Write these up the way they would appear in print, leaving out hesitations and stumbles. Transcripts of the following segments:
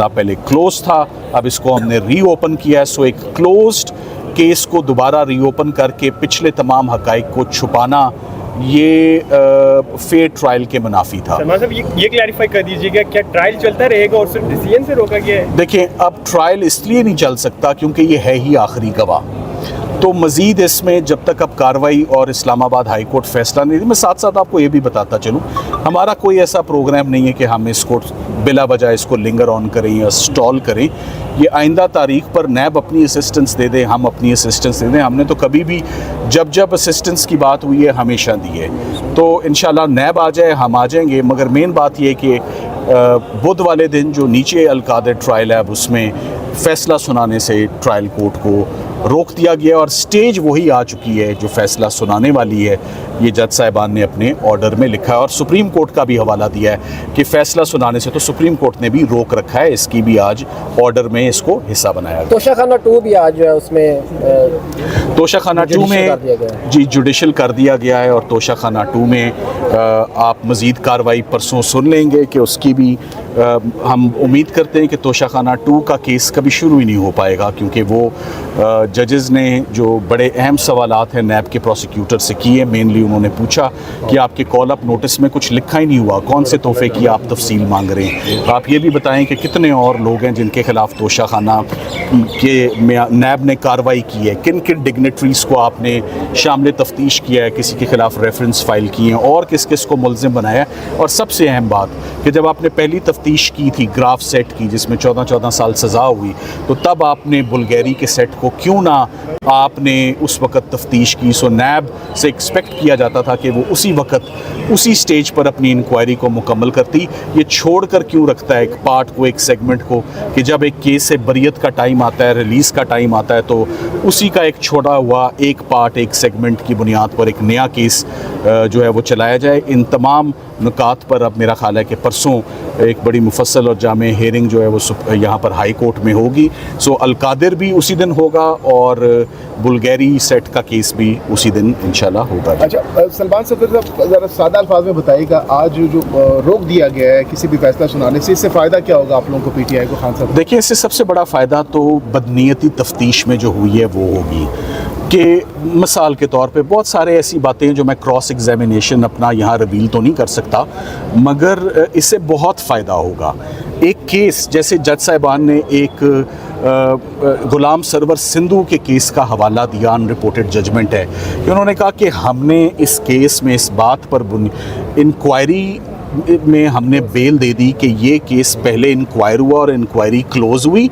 पहले क्लोज था, अब इसको हमने रीओपन किया है। सो एक क्लोज्ड केस को दोबारा रीओपन करके पिछले तमाम हकाइक को छुपाना ये फेयर ट्रायल के मुनाफी था। सलमान साहब ये क्लैरिफाई कर दीजिएगा, क्या ट्रायल चलता रहेगा और सिर्फ डिसीजन से रोका गया है? देखिए, अब ट्रायल इसलिए नहीं चल सकता क्योंकि ये है ही आखिरी गवाह। तो मज़ीद इसमें जब तक अब कार्रवाई और इस्लामाबाद हाई कोर्ट फैसला नहीं दी, मैं साथ साथ आपको ये भी बताता चलूँ, हमारा कोई ऐसा प्रोग्राम नहीं है कि हम इसको बिला वजह इसको लिंगर ऑन करें या स्टॉल करें। ये आइंदा तारीख पर नैब अपनी असिस्टेंस दे दे, हम अपनी असिस्टेंस दे दें। हमने तो कभी भी जब असिस्टेंस की बात हुई है हमेशा दी है। तो इंशाल्लाह नैब आ जाए, हम आ जाएंगे। मगर मेन बात ये कि बुध वाले दिन जो नीचे अलकादर ट्रायल है, अब उसमें फ़ैसला सुनाने से ट्रायल कोर्ट को रोक दिया गया और स्टेज वही आ चुकी है जो फ़ैसला सुनाने वाली है। ये जज साहिबान ने अपने ऑर्डर में लिखा है और सुप्रीम कोर्ट का भी हवाला दिया है कि फ़ैसला सुनाने से तो सुप्रीम कोर्ट ने भी रोक रखा है। इसकी भी आज ऑर्डर में इसको हिस्सा बनाया गया। तोशाखाना 2 भी आज जो है उसमें तोशाखाना 2 में जी जुडिशल कर दिया गया है और तोशाखाना 2 में आप मज़ीद कार्रवाई परसों सुन लेंगे कि उसकी भी हम उम्मीद करते हैं कि तोशाखाना 2 का केस कभी शुरू ही नहीं हो पाएगा क्योंकि वो जजेस ने जो बड़े अहम सवालात हैं नैब के प्रोसिक्यूटर से किए। मेनली उन्होंने पूछा कि आपके कॉल अप नोटिस में कुछ लिखा ही नहीं हुआ, कौन से तोहफे की आप तफसील मांग रहे हैं। आप ये भी बताएं कि कितने और लोग हैं जिनके खिलाफ तोशाखाना के नैब ने कार्रवाई की है, किन किन डिग्नेटरीज़ को आपने शामिल तफ्तीश किया है, किसी के खिलाफ रेफरेंस फ़ाइल किए हैं और किस किस को मुलज़िम बनाया है। और सबसे अहम बात कि जब आपने पहली तफ्तीश की थी ग्राफ सेट की जिसमें 14 साल सज़ा हुई, तो तब आपने बुल्गारी के सेट को क्यों ना आपने उस वक़्त तफ्तीश की। सो नैब से एक्सपेक्ट किया जाता था कि वो उसी वक़्त उसी स्टेज पर अपनी इंक्वायरी को मुकम्मल करती। ये छोड़ कर क्यों रखता है एक पार्ट को, एक सेगमेंट को, कि जब एक केस से बरियत का टाइम आता है, रिलीज़ का टाइम आता है, तो उसी का एक छोड़ा हुआ एक पार्ट, एक सेगमेंट की बुनियाद पर एक नया केस जो है वो चलाया जाए। इन तमाम नुकात पर अब मेरा ख्याल है कि परसों एक बड़ी मुफस्सल और जामे हेयरिंग जो है वो यहाँ पर हाई कोर्ट में होगी। सो अलकादिर भी उसी दिन होगा और बुल्गारी सेट का केस भी उसी दिन इंशाल्लाह होगा। अच्छा सलमान साहब, ज़रा सादा अल्फाज में बताइएगा, आज जो रोक दिया गया है किसी भी फैसला सुनाने से, इससे फ़ायदा क्या होगा आप लोगों को, पीटीआई को? खान साहब देखिए, इससे सबसे बड़ा फ़ायदा तो बदनीयती तफ्तीश में जो हुई है वो होगी कि मिसाल के तौर पे बहुत सारे ऐसी बातें जो मैं क्रॉस एग्जामिनेशन अपना यहाँ रिवील तो नहीं कर सकता, मगर इससे बहुत फ़ायदा होगा। एक केस जैसे जज साहिबान ने एक गुलाम सरवर सिंधु के केस का हवाला दिया, अनरिपोर्टेड जजमेंट है कि उन्होंने कहा कि हमने इस केस में इस बात पर इंक्वायरी में हमने बेल दे दी कि ये केस पहले इंक्वायर हुआ और इंक्वायरी क्लोज़ हुई,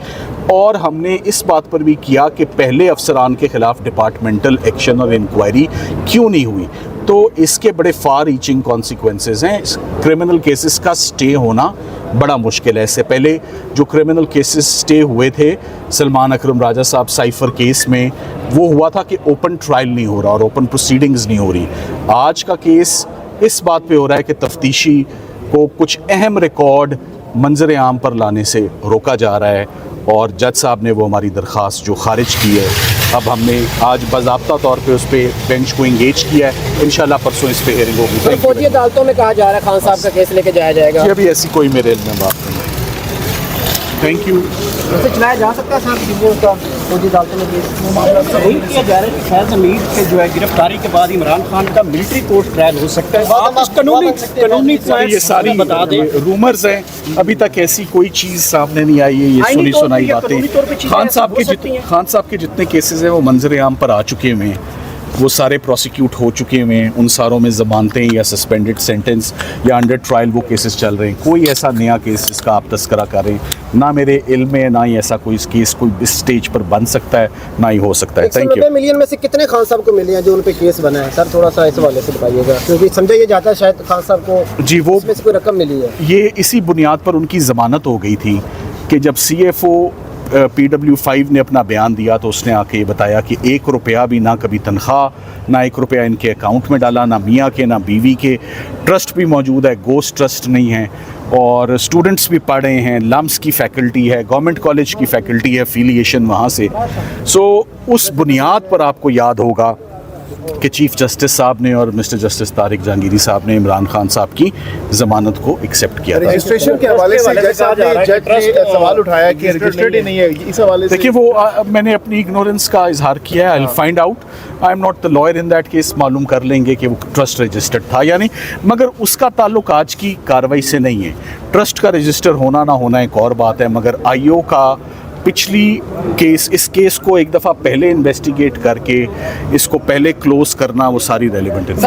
और हमने इस बात पर भी किया कि पहले अफसरान के ख़िलाफ़ डिपार्टमेंटल एक्शन और इंक्वायरी क्यों नहीं हुई। तो इसके बड़े फार रीचिंग कॉन्सिक्वेंसेस हैं। क्रिमिनल केसेस का स्टे होना बड़ा मुश्किल है। इससे पहले जो क्रिमिनल केसेस स्टे हुए थे सलमान अकरम राजा साहब साइफ़र केस में, वो हुआ था कि ओपन ट्रायल नहीं हो रहा और ओपन प्रोसीडिंग्स नहीं हो रही। आज का केस इस बात पे हो रहा है कि तफ्तीशी को कुछ अहम रिकॉर्ड मंजर आम पर लाने से रोका जा रहा है और जज साहब ने वो हमारी दरख्वास्त जो खारिज की है, अब हमने आज बाज़ाब्ता तौर पे उस पर बेंच को इंगेज किया है। इंशाल्लाह परसों इस पे हेयरिंग होगी। फौजी अदालतों में कहा जा रहा है खान साहब का केस लेके जाया जाएगा। ये भी ऐसी कोई मेरे इल्म में बात नहीं है। Thank you. वैसे चलाया जा सकता है साहब का फौजी अदालतों में केस? वही किया जा रहा है कि फैज़ हमीद के जो है गिरफ्तारी के बाद इमरान खान का मिलिट्री कोर्ट ट्रायल हो सकता है। आप इस कानूनी ये सारी बता दें, रूमर्स हैं, अभी तक ऐसी कोई चीज़ सामने नहीं आई है। ये सुनी सुनाई बातें। खान साहब के जितने केसेस हैं वो मंजर आम पर आ चुके हुए हैं, वो सारे प्रोसिक्यूट हो चुके हुए हैं, उन सारों में ज़मानतें या सस्पेंडेड सेंटेंस या अंडर ट्रायल वो केसेस चल रहे हैं। कोई ऐसा नया केस जिसका आप तस्करा करें ना मेरे इल्म में, ना ही ऐसा कोई केस कोई इस स्टेज पर बन सकता है, ना ही हो सकता है। Thank you. 190 मिलियन में से कितने खान साहब को मिले हैं जो उन पे केस बना है? सर थोड़ा सा इस हवाले से बताइएगा, क्योंकि समझा ये जाता है शायद खान साहब को जी वो इसमें से कोई रकम मिली है। ये इसी बुनियाद पर उनकी ज़मानत हो गई थी कि जब CFO PW5 ने अपना बयान दिया तो उसने आके बताया कि 1 रुपया भी ना कभी तनख्वाह, ना 1 रुपया इनके अकाउंट में डाला, ना मियाँ के ना बीवी के। ट्रस्ट भी मौजूद है, गोस्ट ट्रस्ट नहीं है, और स्टूडेंट्स भी पढ़ रहे हैं, लम्स की फ़ैकल्टी है, गवर्नमेंट कॉलेज की फ़ैकल्टी है, एफिलिएशन वहाँ से। सो उस बुनियाद पर आपको याद होगा कि चीफ जस्टिस साहब ने और मिस्टर जस्टिस तारिक जहांगीरी साहब ने इमरान खान साहब की ज़मानत को एक्सेप्ट किया था। रजिस्ट्रेशन के हवाले से जज साहब ने सवाल उठाया कि रजिस्टर्ड ही नहीं है, इस हवाले से देखिए वो मैंने अपनी इग्नोरेंस का इजहार किया है। I will find out, I am not the lawyer in that case, मालूम कर लेंगे कि वो ट्रस्ट रजिस्टर्ड था या नहीं, मगर उसका ताल्लुक आज की कार्रवाई से नहीं है। ट्रस्ट का रजिस्टर होना ना होना एक और बात है, मगर आईओ का पिछली केस, इस केस को एक दफ़ा पहले इन्वेस्टिगेट करके इसको पहले क्लोज करना, वो सारी रेलिवेंट है।